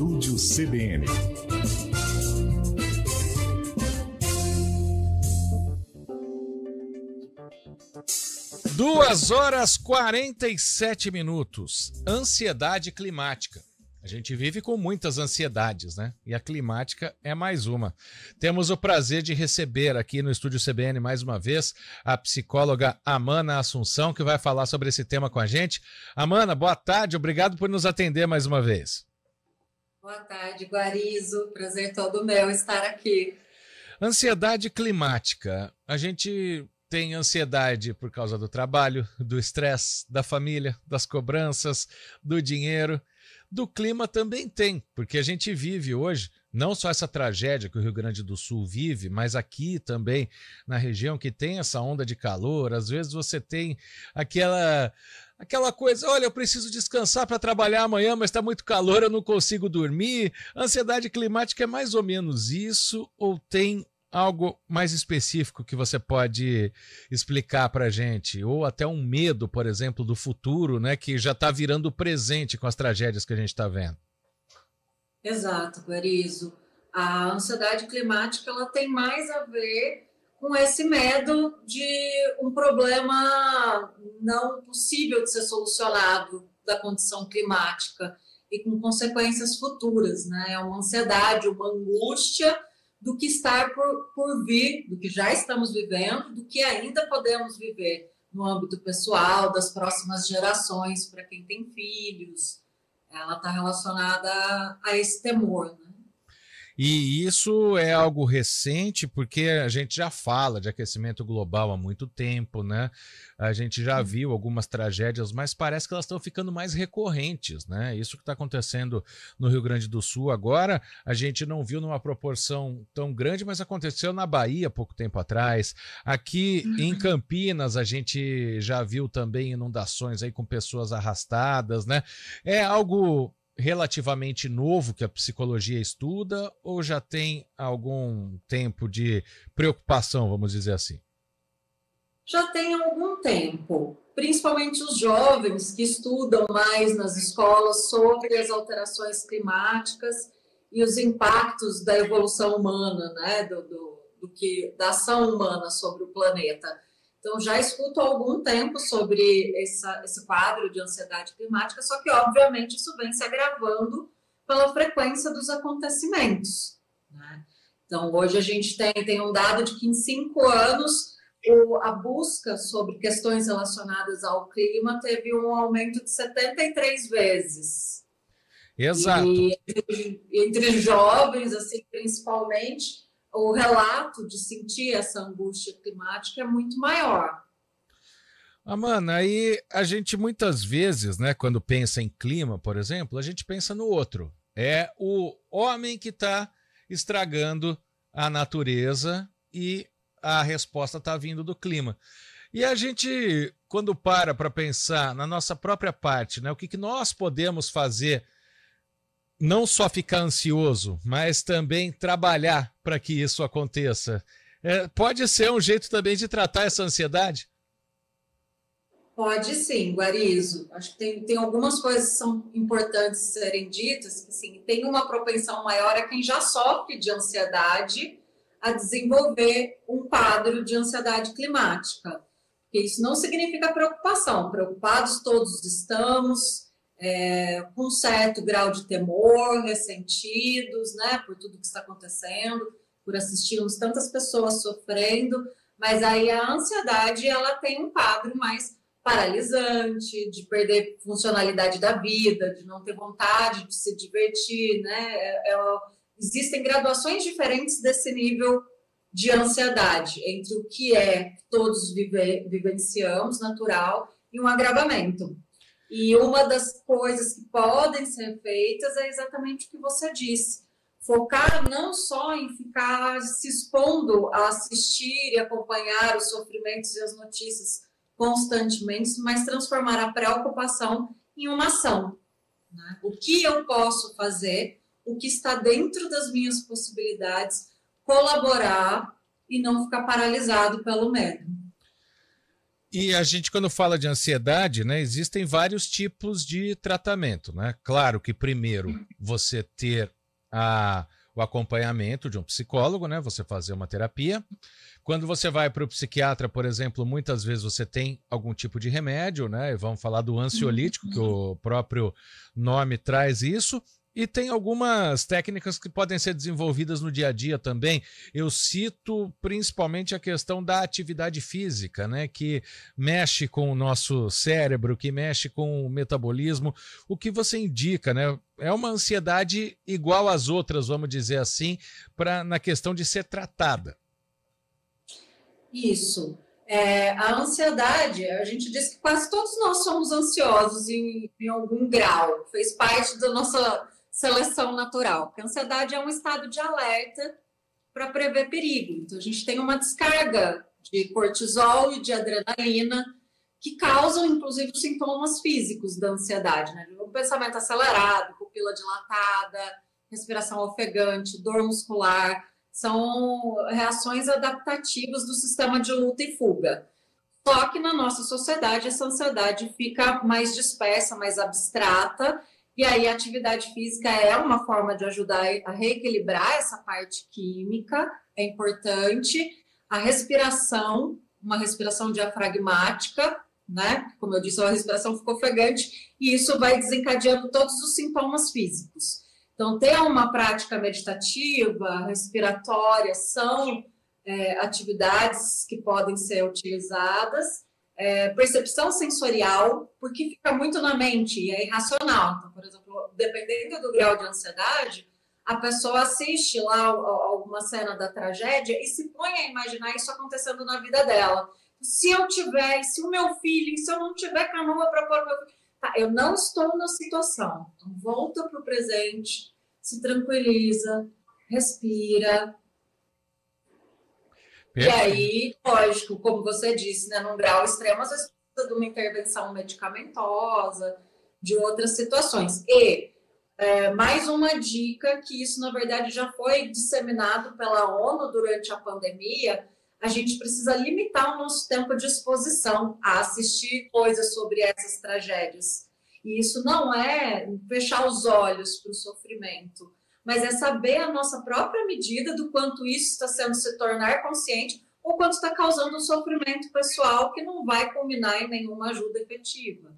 Estúdio CBN. 2h47. Ansiedade climática. A gente vive com muitas ansiedades, né? E a climática é mais uma. Temos o prazer de receber aqui no Estúdio CBN mais uma vez a psicóloga Amana Assunção, que vai falar sobre esse tema com a gente. Amana, boa tarde, obrigado por nos atender mais uma vez. Boa tarde, Guarizo. Prazer todo meu estar aqui. Ansiedade climática. A gente tem ansiedade por causa do trabalho, do estresse, da família, das cobranças, do dinheiro. Do clima também tem, porque a gente vive hoje, não só essa tragédia que o Rio Grande do Sul vive, mas aqui também, na região que tem essa onda de calor, às vezes você tem aquela coisa, olha, eu preciso descansar para trabalhar amanhã, mas está muito calor, eu não consigo dormir. A ansiedade climática é mais ou menos isso, ou tem algo mais específico que você pode explicar para a gente? Ou até um medo, por exemplo, do futuro, né, que já está virando presente com as tragédias que a gente está vendo. Exato, Guarizo. A ansiedade climática ela tem mais a ver com esse medo de um problema não possível de ser solucionado da condição climática e com consequências futuras, né? É uma ansiedade, uma angústia do que está por vir, do que já estamos vivendo, do que ainda podemos viver no âmbito pessoal, das próximas gerações, para quem tem filhos. Ela está relacionada a esse temor, né? E isso é algo recente, porque a gente já fala de aquecimento global há muito tempo, né? A gente já viu algumas tragédias, mas parece que elas estão ficando mais recorrentes, né? Isso que está acontecendo no Rio Grande do Sul agora, a gente não viu numa proporção tão grande, mas aconteceu na Bahia há pouco tempo atrás. Aqui em Campinas a gente já viu também inundações aí com pessoas arrastadas, né? É algo relativamente novo que a psicologia estuda ou já tem algum tempo de preocupação, vamos dizer assim? Já tem algum tempo, principalmente os jovens que estudam mais nas escolas sobre as alterações climáticas e os impactos da evolução humana, né, da ação humana sobre o planeta. Então, já escuto há algum tempo sobre esse quadro de ansiedade climática, só que, obviamente, isso vem se agravando pela frequência dos acontecimentos, né? Então, hoje a gente tem um dado de que em 5 anos a busca sobre questões relacionadas ao clima teve um aumento de 73 vezes. Exato. E entre jovens, assim, principalmente, o relato de sentir essa angústia climática é muito maior. Amana, aí a gente muitas vezes, né, quando pensa em clima, por exemplo, a gente pensa no outro. É o homem que está estragando a natureza e a resposta está vindo do clima. E a gente, quando para pensar na nossa própria parte, né, o que nós podemos fazer, não só ficar ansioso, mas também trabalhar para que isso aconteça. Pode ser um jeito também de tratar essa ansiedade? Pode sim, Guarizo. Acho que tem algumas coisas que são importantes serem ditas, que sim, tem uma propensão maior a quem já sofre de ansiedade a desenvolver um quadro de ansiedade climática. Porque isso não significa preocupação. Preocupados todos estamos, com um certo grau de temor, ressentidos, né, por tudo que está acontecendo, por assistirmos tantas pessoas sofrendo, mas aí a ansiedade ela tem um quadro mais paralisante, de perder funcionalidade da vida, de não ter vontade de se divertir, né? Existem graduações diferentes desse nível de ansiedade, entre o que todos vivenciamos, natural, e um agravamento. E uma das coisas que podem ser feitas é exatamente o que você disse. Focar não só em ficar se expondo a assistir e acompanhar os sofrimentos e as notícias constantemente, mas transformar a preocupação em uma ação, né? O que eu posso fazer, o que está dentro das minhas possibilidades, colaborar e não ficar paralisado pelo medo. E a gente, quando fala de ansiedade, né, existem vários tipos de tratamento, né? Claro que primeiro você ter o acompanhamento de um psicólogo, né? Você fazer uma terapia. Quando você vai para o psiquiatra, por exemplo, muitas vezes você tem algum tipo de remédio, né? E vamos falar do ansiolítico, que o próprio nome traz isso. E tem algumas técnicas que podem ser desenvolvidas no dia a dia também. Eu cito principalmente a questão da atividade física, né? Que mexe com o nosso cérebro, que mexe com o metabolismo. O que você indica, né? É uma ansiedade igual às outras, vamos dizer assim, na questão de ser tratada. Isso. A ansiedade, a gente diz que quase todos nós somos ansiosos em algum grau, fez parte da nossa seleção natural, porque a ansiedade é um estado de alerta para prever perigo. Então, a gente tem uma descarga de cortisol e de adrenalina que causam, inclusive, sintomas físicos da ansiedade, né? Um pensamento acelerado, pupila dilatada, respiração ofegante, dor muscular, são reações adaptativas do sistema de luta e fuga. Só que na nossa sociedade essa ansiedade fica mais dispersa, mais abstrata, e aí a atividade física é uma forma de ajudar a reequilibrar essa parte química, é importante. A respiração, uma respiração diafragmática, né? Como eu disse, a respiração ficou ofegante, e isso vai desencadeando todos os sintomas físicos. Então, ter uma prática meditativa, respiratória, são atividades que podem ser utilizadas. Percepção sensorial, porque fica muito na mente e é irracional. Então, por exemplo, dependendo do grau de ansiedade, a pessoa assiste lá alguma cena da tragédia e se põe a imaginar isso acontecendo na vida dela. Se eu tiver, se o meu filho, se eu não tiver canoa para pôr meu filho... Tá, eu não estou na situação. Então, volta para o presente, se tranquiliza, respira. E aí, lógico, como você disse, né, num grau extremo, às vezes precisa de uma intervenção medicamentosa, de outras situações. E mais uma dica, que isso, na verdade, já foi disseminado pela ONU durante a pandemia, a gente precisa limitar o nosso tempo de exposição a assistir coisas sobre essas tragédias. E isso não é fechar os olhos para o sofrimento, mas é saber a nossa própria medida do quanto isso está sendo se tornar consciente ou quanto está causando um sofrimento pessoal que não vai culminar em nenhuma ajuda efetiva.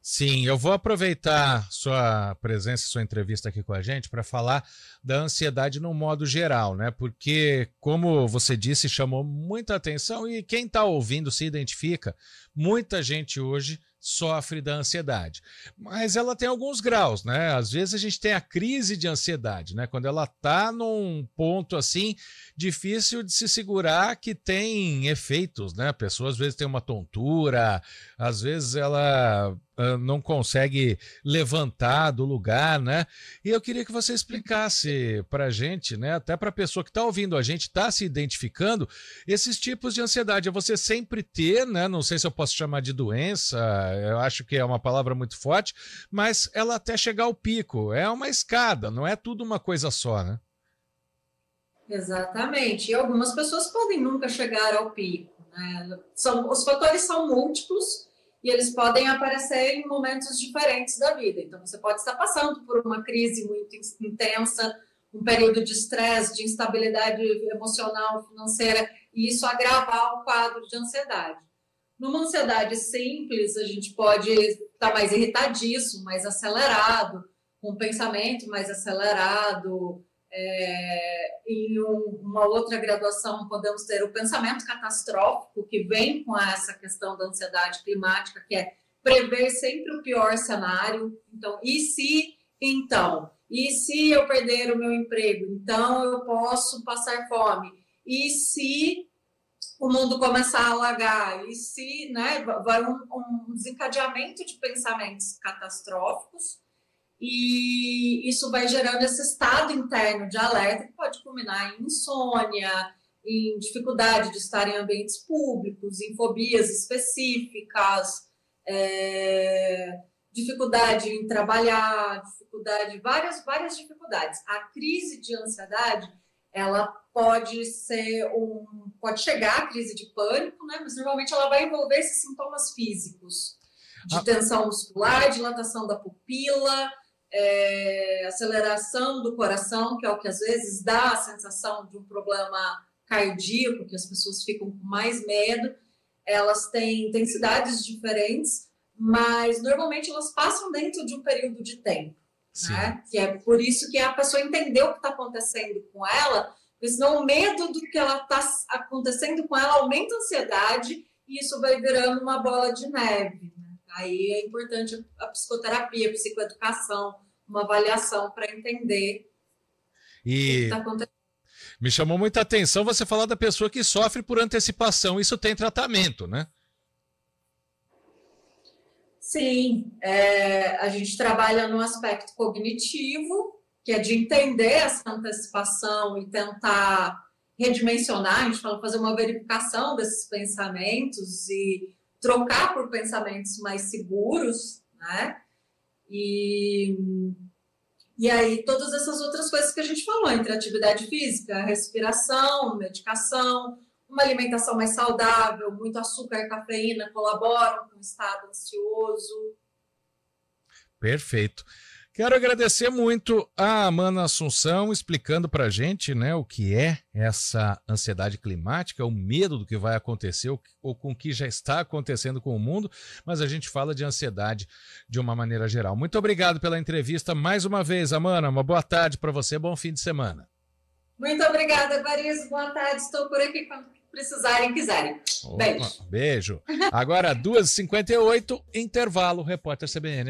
Sim, eu vou aproveitar sua presença, sua entrevista aqui com a gente para falar da ansiedade no modo geral, né? Porque, como você disse, chamou muita atenção e quem está ouvindo se identifica. Muita gente hoje sofre da ansiedade, mas ela tem alguns graus, né? Às vezes a gente tem a crise de ansiedade, né? Quando ela está num ponto assim difícil de se segurar, que tem efeitos, né? A pessoa às vezes tem uma tontura, às vezes ela não consegue levantar do lugar, né? E eu queria que você explicasse para a gente, né? Até para a pessoa que está ouvindo a gente, está se identificando, esses tipos de ansiedade. É você sempre ter, né? Não sei se eu posso chamar de doença, eu acho que é uma palavra muito forte, mas ela até chegar ao pico. É uma escada, não é tudo uma coisa só, né? Exatamente. E algumas pessoas podem nunca chegar ao pico, né? Os fatores são múltiplos e eles podem aparecer em momentos diferentes da vida. Então, você pode estar passando por uma crise muito intensa, um período de estresse, de instabilidade emocional, financeira, e isso agravar o quadro de ansiedade. Numa ansiedade simples, a gente pode estar mais irritadiço, mais acelerado, com um pensamento mais acelerado. Em uma outra graduação, podemos ter o pensamento catastrófico, que vem com essa questão da ansiedade climática, que é prever sempre o pior cenário. Então, e se? Então. E se eu perder o meu emprego? Então, eu posso passar fome. E se o mundo começar a alagar? E se, né? Vai um desencadeamento de pensamentos catastróficos. E isso vai gerando esse estado interno de alerta que pode culminar em insônia, em dificuldade de estar em ambientes públicos, em fobias específicas, dificuldade em trabalhar, várias dificuldades. A crise de ansiedade ela pode pode chegar à crise de pânico, né? Mas normalmente ela vai envolver esses sintomas físicos de tensão muscular, dilatação da pupila, aceleração do coração, que é o que às vezes dá a sensação de um problema cardíaco, que as pessoas ficam com mais medo. Elas têm intensidades diferentes, mas normalmente elas passam dentro de um período de tempo, né? Que é por isso que a pessoa entendeu o que está acontecendo com ela, porque senão o medo do que ela está acontecendo com ela aumenta a ansiedade e isso vai virando uma bola de neve, né? Aí é importante a psicoterapia, a psicoeducação, uma avaliação para entender o que está acontecendo. Me chamou muita atenção você falar da pessoa que sofre por antecipação. Isso tem tratamento, né? Sim, a gente trabalha no aspecto cognitivo, que é de entender essa antecipação e tentar redimensionar, a gente fala fazer uma verificação desses pensamentos e trocar por pensamentos mais seguros, né? E aí todas essas outras coisas que a gente falou, entre atividade física, respiração, medicação, uma alimentação mais saudável, muito açúcar e cafeína colaboram com o estado ansioso. Perfeito. Quero agradecer muito a Amana Assunção explicando para a gente, né, o que é essa ansiedade climática, o medo do que vai acontecer ou com o que já está acontecendo com o mundo, mas a gente fala de ansiedade de uma maneira geral. Muito obrigado pela entrevista mais uma vez, Amana. Uma boa tarde para você, bom fim de semana. Muito obrigada, Varizo. Boa tarde, estou por aqui quando precisarem, quiserem. Beijo. Beijo. Agora, 2h58, intervalo, repórter CBN.